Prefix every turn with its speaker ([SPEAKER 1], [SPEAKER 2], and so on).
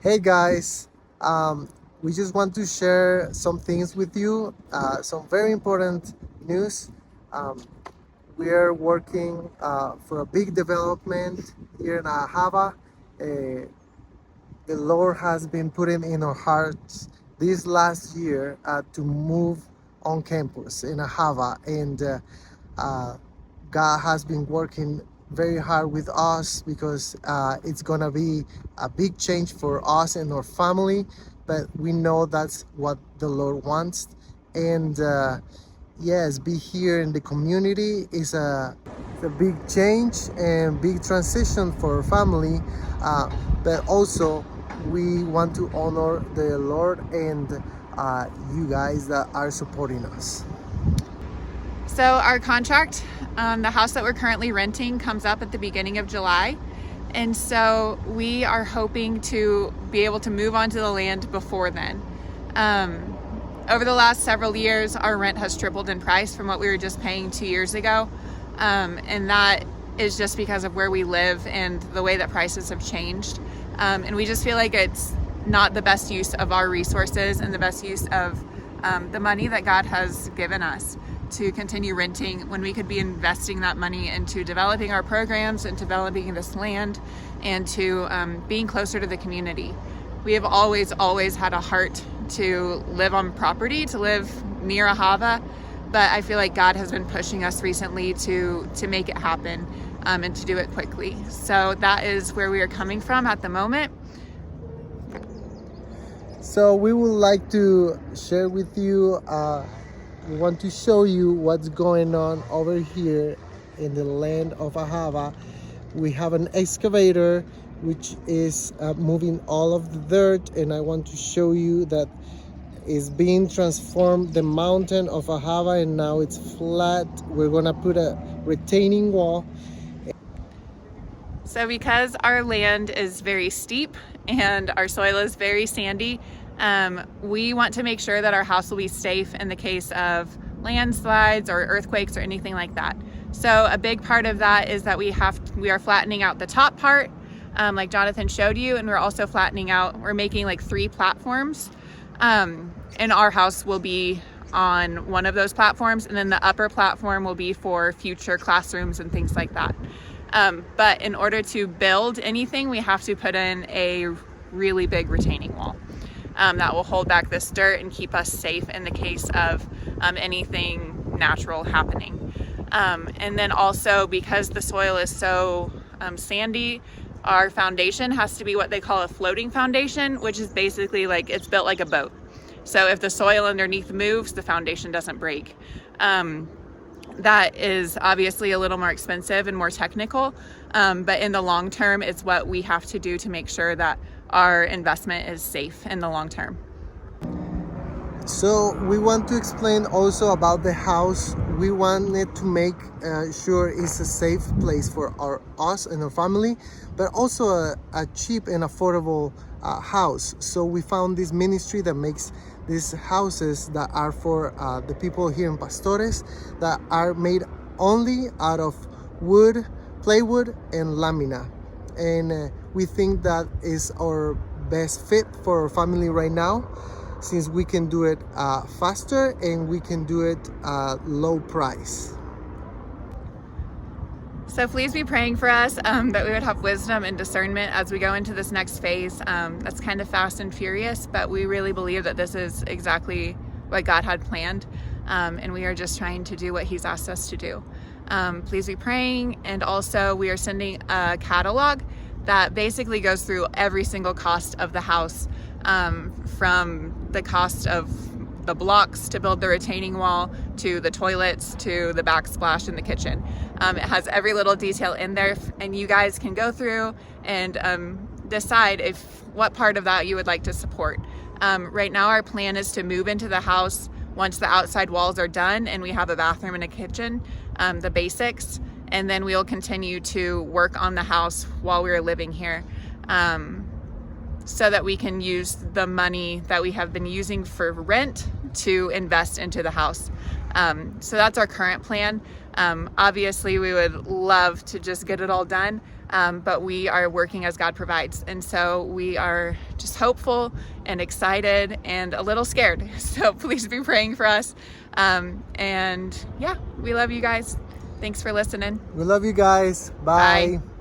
[SPEAKER 1] Hey guys, we just want to share some things with you, some very important news. Um, we are working for a big development here in Ahava. Uh, the Lord has been putting in our hearts this last year to move on campus in Ahava, and uh, God has been working very hard with us because it's gonna be a big change for us and our family. But we know that's what the Lord wants, and yes, be here in the community is a big change and big transition for our family. But also, we want to honor the Lord and you guys that are supporting us.
[SPEAKER 2] So our contract on the house that we're currently renting comes up at the beginning of July. And so we are hoping to be able to move onto the land before then. Over the last several years, our rent has tripled in price from what we were just paying 2 years ago. And that is just because of where we live and the way that prices have changed. And we just feel like it's not the best use of our resources and the best use of the money that God has given us to continue renting when we could be investing that money into developing our programs and developing this land and to being closer to the community. We have always had a heart to live on property, to live near Ahava, but I feel like God has been pushing us recently to make it happen and to do it quickly. So that is where we are coming from at the moment.
[SPEAKER 1] So we would like to share with you, we want to show you what's going on over here in the land of Ahava. We have an excavator which is moving all of the dirt, and I want to show you that is being transformed the mountain of Ahava, and now it's flat. We're gonna put a retaining wall.
[SPEAKER 2] So because our land is very steep and our soil is very sandy, we want to make sure that our house will be safe in the case of landslides or earthquakes or anything like that. So a big part of that is that we are flattening out the top part, like Jonathan showed you, and we're also we're making like 3 platforms, and our house will be on one of those platforms, and then the upper platform will be for future classrooms and things like that. But in order to build anything, we have to put in a really big retaining wall that will hold back this dirt and keep us safe in the case of anything natural happening. And then also, because the soil is so sandy, our foundation has to be what they call a floating foundation, which is basically like it's built like a boat. So if the soil underneath moves, the foundation doesn't break. That is obviously a little more expensive and more technical, but in the long term, it's what we have to do to make sure that our investment is safe in the long term.
[SPEAKER 1] So we want to explain also about the house. We wanted to make sure it's a safe place for us and our family, but also a cheap and affordable house. So we found this ministry that makes these houses that are for the people here in Pastores, that are made only out of wood, plywood, and lamina. And we think that is our best fit for our family right now, since we can do it faster and we can do it low price.
[SPEAKER 2] So please be praying for us that we would have wisdom and discernment as we go into this next phase. That's kind of fast and furious, but we really believe that this is exactly what God had planned, and we are just trying to do what He's asked us to do. Please be praying, and also we are sending a catalog that basically goes through every single cost of the house, from the cost of the blocks to build the retaining wall, to the toilets, to the backsplash in the kitchen. It has every little detail in there, and you guys can go through and decide what part of that you would like to support. Right now our plan is to move into the house once the outside walls are done and we have a bathroom and a kitchen, the basics, and then we'll continue to work on the house while we're living here, so that we can use the money that we have been using for rent to invest into the house. So that's our current plan. Obviously we would love to just get it all done, but we are working as God provides. And so we are just hopeful and excited and a little scared. So please be praying for us. And yeah, we love you guys. Thanks for listening.
[SPEAKER 1] We love you guys. Bye.
[SPEAKER 2] Bye.